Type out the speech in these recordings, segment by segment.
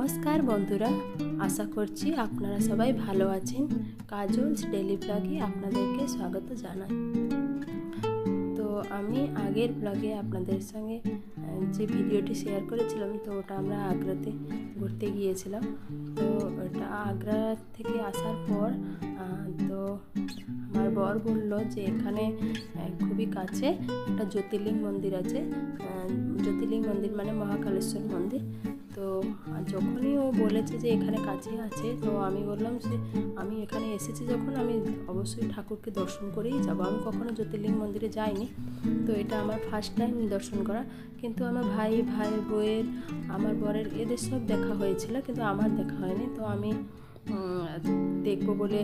নমস্কার বন্ধুরা, আশা করছি আপনারা সবাই ভালো আছেন। কাজলস ডেলি ব্লগে আপনাদেরকে স্বাগত জানাই। তো আমি আগের ব্লগে আপনাদের সঙ্গে যে ভিডিওটি শেয়ার করেছিলাম, তো ওটা আমরা আগ্রাতে ঘুরতে গিয়েছিলাম। তো ওটা আগ্রা থেকে আসার পর তো আমার বর বলল যে এখানে খুবই কাছে একটা জ্যোতির্লিঙ্গ মন্দির আছে। জ্যোতির্লিঙ্গ মন্দির মানে মহাকালেশ্বর মন্দির। তো যখনই ও বলেছে যে এখানে কাছে আছে, তো আমি বললাম যে আমি এখানে এসেছি যখন, আমি অবশ্যই ঠাকুরকে দর্শন করেই যাবো। আমি কখনো জ্যোতির্লিঙ্গ মন্দিরে যাইনি, তো এটা আমার ফার্স্ট টাইম দর্শন করা। কিন্তু আমার ভাইয়ের বউয়ের, আমার বরের, এদের সব দেখা হয়েছিল, কিন্তু আমার দেখা হয়নি। তো আমি দেখবো বলে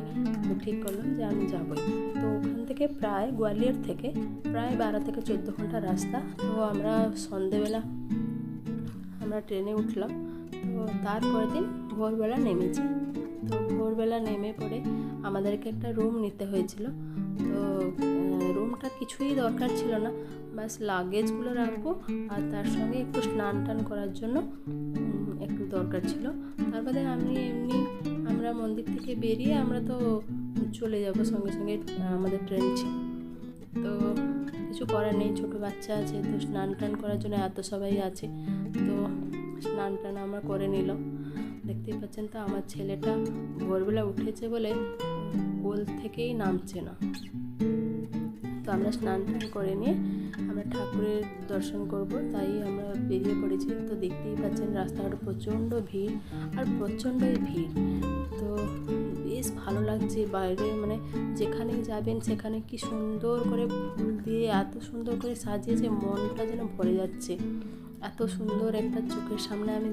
ঠিক করলাম যে আমি যাবই। তো ওখান থেকে প্রায় গোয়ালিয়র থেকে প্রায় 12 থেকে 14 ঘন্টা রাস্তা। তো আমরা সন্ধেবেলা আমরা ট্রেনে উঠলাম। তো তারপরের দিন ভোরবেলা নেমেছি। তো ভোরবেলা নেমে পড়ে আমাদেরকে একটা রুম নিতে হয়েছিল। তো রুমটা কিছুই দরকার ছিল না, বাস লাগেজগুলো রাখবো আর তার সঙ্গে একটু স্নান টান করার জন্য একটু দরকার ছিল। তারপরে আমরা মন্দির থেকে বেরিয়ে আমরা তো চলে যাব, সঙ্গে সঙ্গে আমাদের ট্রেন ছিল। তো কিছু করার নেই, ছোটো বাচ্চা আছে, তো স্নান টান করার জন্য এত সবাই আছে। তো স্নান টান আমরা করে নিলাম। দেখতেই পাচ্ছেন তো আমার ছেলেটা ভোরবেলা উঠেছে বলে কোল থেকেই নামছে না। তো আমরা স্নান টান করে নিয়ে আমরা ঠাকুরের দর্শন করব, তাই আমরা বেরিয়ে পড়েছি। তো দেখতেই পাচ্ছেন রাস্তাঘাটে প্রচণ্ড ভিড়, আর প্রচণ্ডই ভিড়। তো বেশ ভালো লাগছে। বাইরে মানে যেখানেই যাবেন সেখানে কি সুন্দর করে ফুল দিয়ে এত সুন্দর করে সাজিয়েছে, মনটা যেন ভরে যাচ্ছে। এত সুন্দর একটা চোখের সামনে আমি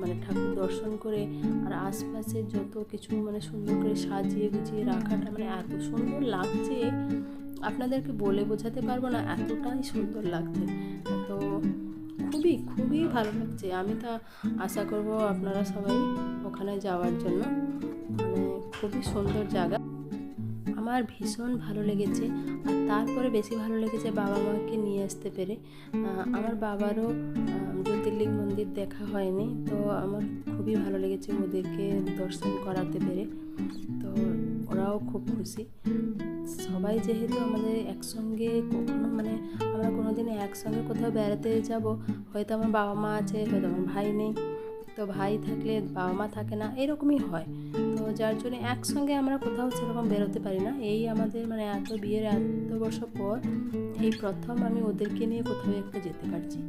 মানে ঠাকুর দর্শন করে, আর আশপাশে যত কিছু মানে সুন্দর করে সাজিয়ে গুছিয়ে রাখাটা মানে এত সুন্দর লাগছে, আপনাদেরকে বলে বোঝাতে পারবো না, এতটাই সুন্দর লাগছে। তো খুবই খুবই ভালো লাগছে। আমি তো আশা করব আপনারা সবাই ওখানে যাওয়ার জন্য। মানে খুবই সুন্দর জায়গা, আমার ভীষণ ভালো লেগেছে। আর তারপরে বেশি ভালো লেগেছে বাবা মাকে নিয়ে আসতে পেরে। আমার বাবারও জ্যোতির্লিঙ্গ মন্দির দেখা হয়নি, তো আমার খুবই ভালো লেগেছে ওদেরকে দর্শন করাতে পেরে। তো ওরাও খুব খুশি। সবাই যেহেতু আমাদের একসঙ্গে কখনো মানে আমরা কোনো দিন একসঙ্গে কোথাও বেড়াতে যাব, হয়তো আমার বাবা মা আছে, হয়তো আমার ভাই নেই। তো ভাই থাকলে বাবা মা থাকে না, এরকমই হয়। তো যার জন্য একসঙ্গে আমরা কোথাও সেরকম বেরোতে পারি না। এই আমাদের মানে বিয়ের এত বছর পর এই প্রথম আমি ওদেরকে নিয়ে কোথাও একটা যেতে পারছি।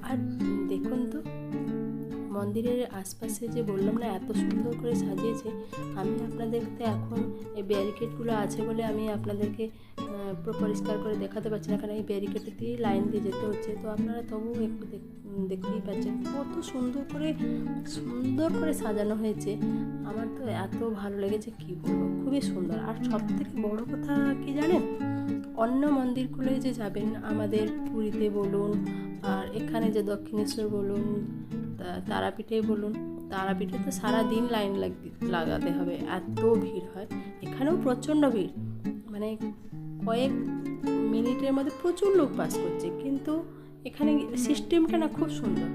আর দেখুন তো মন্দিরের আশপাশে যে বললাম না এত সুন্দর করে সাজিয়েছে, আমি আপনাদেরকে এখন এই ব্যারিকেডগুলো আছে বলে আমি আপনাদেরকে পরিষ্কার করে দেখাতে পারছি না, কারণ এই ব্যারিকেডে দিয়ে লাইন দিয়ে যেতে হচ্ছে। তো আপনারা তবুও একটু দেখতেই পাচ্ছেন কত সুন্দর করে সাজানো হয়েছে। আমার তো এত ভালো লেগেছে কি বলবো, খুবই সুন্দর। আর সব থেকে বড় কথা কি জানেন, অন্য মন্দিরগুলোয় যে যাবেন, আমাদের পুরীতে বলুন আর এখানে যে দক্ষিণেশ্বর বলুন, তারাপীঠে বলুন, তারাপীঠে তো সারাদিন লাইন লাগাতে হবে, এত ভিড় হয়। এখানেও প্রচণ্ড ভিড়, মানে কয়েক মিনিটের মধ্যে প্রচুর লোক পাস করছে। কিন্তু এখানে সিস্টেমটা না খুব সুন্দর,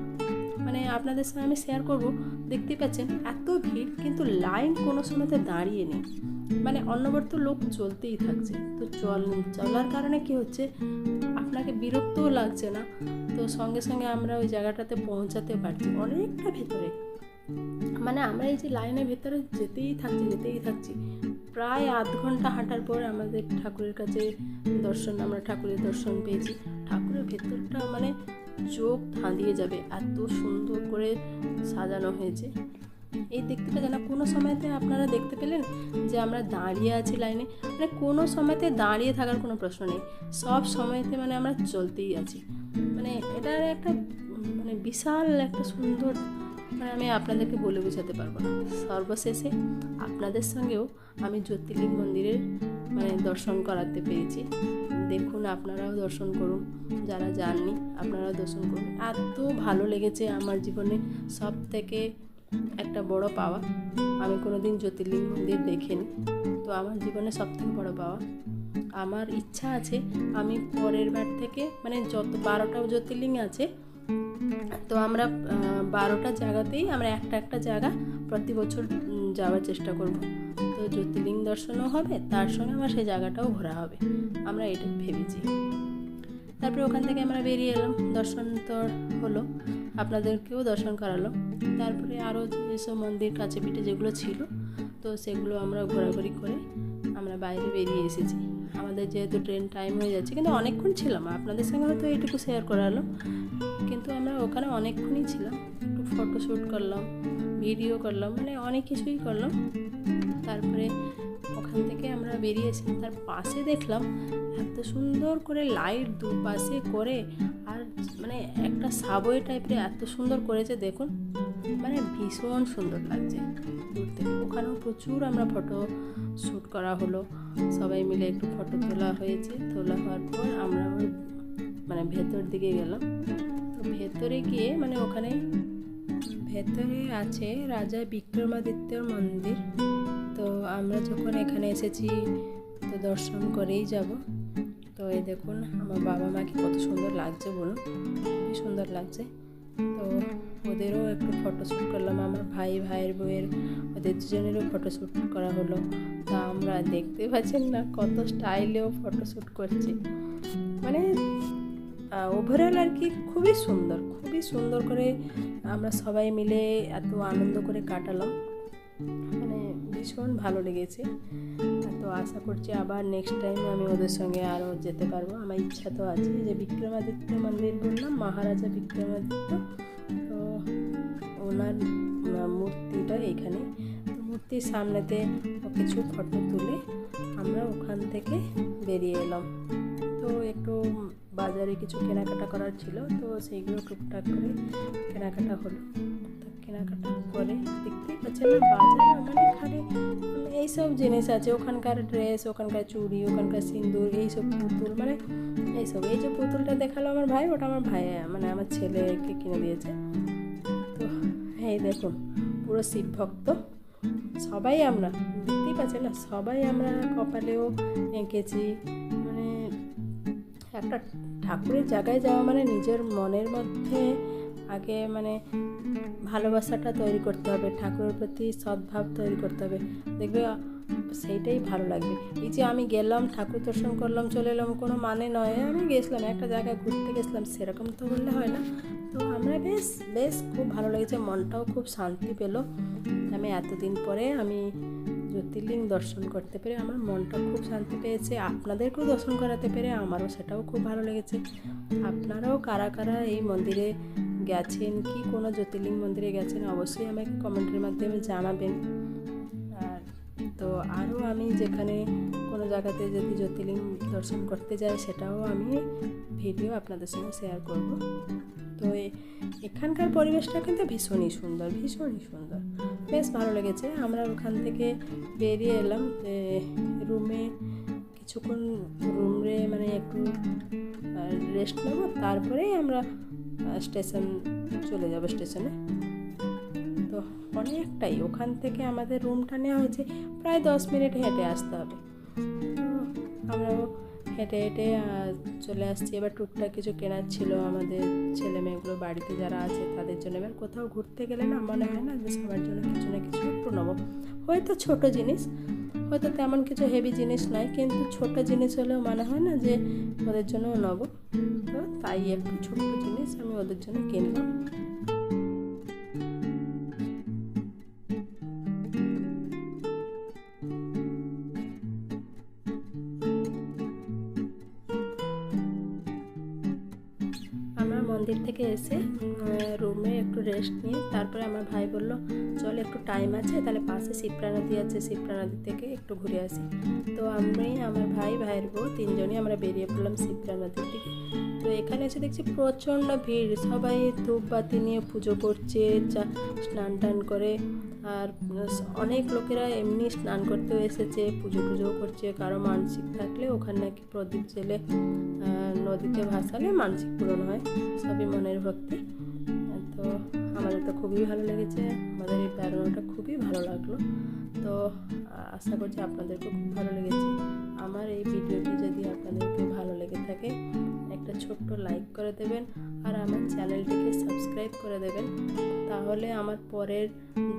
মানে আপনাদের সঙ্গে আমি শেয়ার করব। দেখতে পাচ্ছেন এত ভিড়, কিন্তু লাইন কোনো সময়তে দাঁড়িয়ে নেই, মানে অনবরত লোক চলতেই থাকছে। তো চলার কারণে কি হচ্ছে, আপনাকে বিরক্তও লাগছে না। তো সঙ্গে সঙ্গে আমরা ওই জায়গাটাতে পৌঁছাতে পারছি অনেকটা ভেতরে। মানে আমরা এই যে লাইনের ভেতরে যেতেই থাকছি প্রায় আধ ঘন্টা হাঁটার পর আমাদের ঠাকুরের কাছে আমরা ঠাকুরের দর্শন পেয়েছি। ঠাকুরের ভেতরটা মানে চোখ ধাঁধিয়ে যাবে, এত সুন্দর করে সাজানো হয়েছে। এই দেখতে পেলেন না, কোনো সময়তে আপনারা দেখতে পেলেন যে আমরা দাঁড়িয়ে আছি লাইনে, মানে কোনো সময়তে দাঁড়িয়ে থাকার কোনো প্রশ্ন নেই, সব সময়তে মানে আমরা চলতেই আছি। মানে এটার একটা মানে বিশাল একটা সুন্দর, মানে আমি আপনাদেরকে বলে বোঝাতে পারবো না। সর্বশেষে আপনাদের সঙ্গেও আমি জ্যোতির্লিঙ্গ মন্দিরের মানে দর্শন করাতে পেরেছি। দেখুন আপনারাও দর্শন করুন, যারা যাননি আপনারাও দর্শন করুন। এত ভালো লেগেছে, আমার জীবনে সব থেকে একটা বড় পাওয়া। আমি কোনো দিন জ্যোতির্লিঙ্গ মন্দির দেখিনি, তো আমার জীবনে সব থেকে বড় পাওয়া। আমার ইচ্ছা আছে আমি পরের বার থেকে মানে যত 12টা জ্যোতির্লিঙ্গ আছে তো আমরা 12টা জায়গাতেই আমরা একটা জায়গা প্রতি বছর যাওয়ার চেষ্টা করব। তো জ্যোতির্লিঙ্গ দর্শনও হবে, তার সঙ্গে আমার সেই জায়গাটাও ঘোরা হবে, আমরা এটা ভেবেছি। তারপরে ওখান থেকে আমরা বেরিয়ে এলাম, দর্শন তো হলো, আপনাদেরকেও দর্শন করালো। তারপরে আরও যেসব মন্দির কাছে পিঠে যেগুলো ছিল, তো সেগুলো আমরা ঘোরাঘুরি করে আমরা বাইরে বেরিয়ে এসেছি। আমাদের যেহেতু ট্রেন টাইম হয়ে যাচ্ছে, কিন্তু অনেকক্ষণ ছিলাম, আপনাদের সঙ্গে হয়তো এইটুকু শেয়ার করালাম, কিন্তু আমরা ওখানে অনেকক্ষণই ছিলাম। একটু ফটোশ্যুট করলাম, ভিডিও করলাম, মানে অনেক কিছুই করলাম। তারপরে ওখান থেকে আমরা বেরিয়ে এসে তার পাশে দেখলাম এত সুন্দর করে লাইট দুপাশে করে, আর মানে একটা সাবওয়ে টাইপের এত সুন্দর করেছে, দেখুন মানে ভীষণ সুন্দর লাগছে দূর থেকে। ওখানেও প্রচুর আমরা ফটো শ্যুট করা হলো, সবাই মিলে একটু ফটো তোলা হয়েছে। তোলা হওয়ার পর আমরা মানে ভেতর দিকে গেলাম। তো ভেতরে গিয়ে মানে ওখানে ভেতরে আছে রাজা বিক্রমাদিত্যর মন্দির। তো আমরা যখন এখানে এসেছি তো দর্শন করেই যাব। তো এই দেখুন আমার বাবা মাকে কত সুন্দর লাগছে বলুন, খুবই সুন্দর লাগছে। তো ওদেরও একটু ফটোশ্যুট করলাম, আমার ভাইয়ের বউয়ের, ওদের দুজনেরও ফটোশ্যুট করা হলো। তা আমরা দেখতে পাচ্ছেন না কত স্টাইলেও ফটোশ্যুট করছে, মানে ওভারঅল আর কি খুবই সুন্দর করে আমরা সবাই মিলে এত আনন্দ করে কাটালাম, মানে ভীষণ ভালো লেগেছে। তো আশা করছি আবার নেক্সট টাইম আমি ওদের সঙ্গে আরও যেতে পারবো। আমার ইচ্ছা তো আছে, যে বিক্রমাদিত্য মন্দির বললাম, মহারাজা বিক্রমাদিত্য, তো ওনার মূর্তিটা এইখানে। মূর্তির সামনেতে কিছু ফটো তুলে আমরা ওখান থেকে বেরিয়ে এলাম। তো একটু বাজারে কিছু কেনাকাটা করার ছিল, তো সেইগুলো টুকটাক করে কেনাকাটা হলো। তো কেনাকাটা করে দেখতেই পাচ্ছেন না, বাজারে মানে খালি এইসব জিনিস আছে, ওখানকার ড্রেস, ওখানকার চুড়ি, ওখানকার সিঁদুর, এইসব পুতুল, মানে এইসব। এই যে পুতুলটা দেখালো আমার ভাই, ওটা আমার ভাই মানে আমার ছেলেকে কিনে দিয়েছে। তো এই দেখুন পুরো শিব ভক্ত সবাই, আমরা দেখতেই পাচ্ছেন না, সবাই আমরা কপালেও এঁকেছি। মানে একটা ঠাকুরের জায়গায় যাওয়া মানে নিজের মনের মধ্যে আগে মানে ভালোবাসাটা তৈরি করতে হবে, ঠাকুরের প্রতি সদ্ভাব তৈরি করতে হবে, দেখবে সেইটাই ভালো লাগবে। এই যে আমি গেলাম, ঠাকুর দর্শন করলাম, চলে এলাম, কোনো মানে নয় আমি গেছিলাম একটা জায়গায় ঘুরতে গেছিলাম, সেরকম তো বললে হয় না। তো আমরা বেশ খুব ভালো লেগেছে, মনটাও খুব শান্তি পেল। আমি এতদিন পরে আমি জ্যোতির্লিঙ্গ দর্শন করতে পেরে আমার মনটা খুব শান্তি পেয়েছে, আপনাদেরকেও দর্শন করাতে পেরে আমারও সেটাও খুব ভালো লেগেছে। আপনারাও কারা কারা এই মন্দিরে গেছেন, কি কোনো জ্যোতির্লিঙ্গ মন্দিরে গেছেন, অবশ্যই আমাকে কমেন্টের মাধ্যমে জানাবেন। আর তো আরও আমি যেখানে কোনো জায়গাতে যদি জ্যোতির্লিঙ্গ দর্শন করতে যাই, সেটাও আমি ভিডিও আপনাদের সঙ্গে শেয়ার করব। তো এখানকার পরিবেশটা কিন্তু ভীষণই সুন্দর, বেশ ভালো লেগেছে। আমরা ওখান থেকে বেরিয়ে এলাম, রুমে কিছুক্ষণ রুমে মানে একটু রেস্ট নেব, তারপরেই আমরা স্টেশন চলে যাব স্টেশনে। তো অনেকটাই ওখান থেকে আমাদের রুমটা নেওয়া হয়েছে, প্রায় 10 মিনিট হেঁটে আসতে হবে। তো আমরাও হেঁটে চলে আসছি। এবার টুকটাক কিছু কেনার ছিল আমাদের ছেলে মেয়েগুলো বাড়িতে যারা আছে তাদের জন্য। এবার কোথাও ঘুরতে গেলে না মনে হয় না যে সবার জন্য কিছু না কিছু একটু নেবো, হয়তো ছোট জিনিস, হয়তো তেমন কিছু হেভি জিনিস নয়, কিন্তু ছোট জিনিস হলেও মনে হয় না যে ওদের জন্যও নেবো। তো তাই একটু ছোট্ট জিনিস আমি ওদের জন্য কিনলাম। মন্দির থেকে এসে রুমে একটু রেস্ট নিয়ে তারপরে আমার ভাই বলল চল একটু টাইম আছে, তাহলে পাশে শিপ্রা নদী আছে, শিপ্রা নদী থেকে একটু ঘুরে আসি। তো আমি, আমার ভাইয়ের বউ, তিনজনই আমরা বেরিয়ে পড়লাম শিপ্রা নদীর দিকে। তো এখানে এসে দেখছি প্রচণ্ড ভিড়, সবাই ধূপবাতি নিয়ে পুজো করছে, স্নান টান করে। আর অনেক লোকেরা এমনি স্নান করতেও এসেছে, পুজোও করছে। কারো মানসিক থাকলে ওখানে নাকি প্রদীপ জেলে নদীতে ভাসালে মানসিক পূরণ হয়, সবই মনের ভক্তি। তো আমাদের তো খুবই ভালো লেগেছে, আমাদের এই বেড়ানোটা খুবই ভালো লাগলো। তো আশা করছি আপনাদেরকেও খুব ভালো লেগেছে। আমার এই ভিডিওটি যদি আপনাদেরকে ভালো লেগে থাকে একটা ছোট্ট লাইক করে দেবেন, আর আমার চ্যানেলটিকে সাবস্ক্রাইব সাবস্ক্রাইব করে দেবেন, তাহলে আমার পরের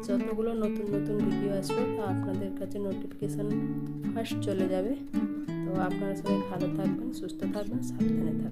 যতগুলো নতুন নতুন ভিডিও আসবে তা আপনাদের কাছে নোটিফিকেশান ফার্স্ট চলে যাবে। তো আপনারা সবাই ভালো থাকবেন, সুস্থ থাকবেন, সাবধানে থাকবেন।